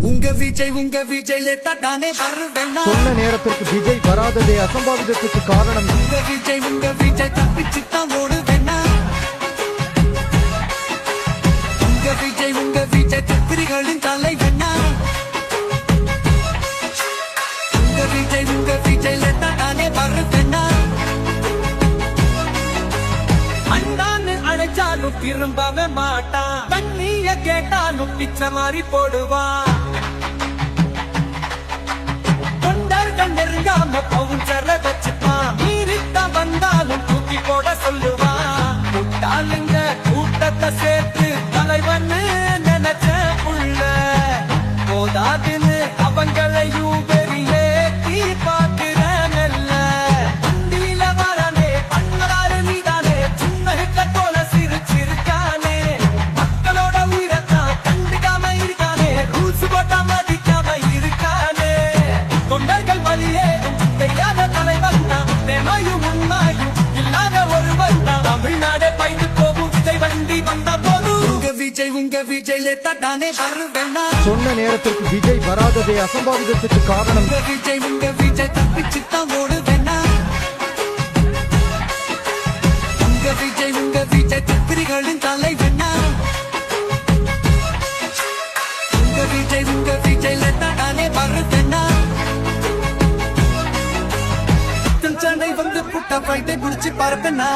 உங்க விஜய் லேட்டா தானே வருவேன்னா சொன்ன நேரத்திற்கு விஜய் வராததே அசம்பாவிதத்துக்கு காரணம். உங்க விஜய் தப்பிச்சுத்தான் ஓடுவேன்னா உங்க விஜய் தப்பிரிகளின் தலைவன்னா உங்க விஜய் லேட்டா தானே வருவேன்னா அண்ணான்னு அழைச்சாலும் திரும்பவே மாட்டான், தண்ணிய கேட்டாலும் பிச்சை மாறி போடுவான். தொண்டர்கள் நெருங்காம பவுன்சர வச்சுப்பான், நீரித்தான் வந்தாலும் தூக்கி போட சொல்லுவான். முட்டாளுங்க கூட்டத்தை சேர்த்து தலைவன்னு நினைச்ச புள்ள போதாதுன்னு அவங்களையும் பெரியேத்தி பார்க்கிறேன். இல்ல வண்டியில வரானே பண்ணாரு நீதானே, சின்ன ஹிட்லர் போல சிரிச்சிருக்கானே. மக்களோட உயிரத்தான் கண்டுக்காம இருக்கானே, ரூல்ஸ் போட்டா மதிக்காம இருக்கானே. தொண்டர்கள் வழியேறும் தெரியாத தலைவன் தான், தேமாயும் உண்மாயும் இல்லாத ஒருவன் தான். தமிழ்நாடே பயந்து போகும் விஜய் வண்டி வந்த போதும் உங்க விஜய் லேட்டா தானே வருவேன்னா சொன்ன நேரத்திற்கு விஜய் வராததே அசம்பாவிதத்துக்கு காரணம். உங்க விஜய் தப்பிச்சுத்தான் ஓடுவேன்னா உங்க விஜய் தப்பிரிகளின் தலைவன்னா உங்க விஜய் லேட்டா தானே வருவேன்னா சண்டை வந்து புட்ட பைட்டை குடிச்சு பார்ப்பேன்னா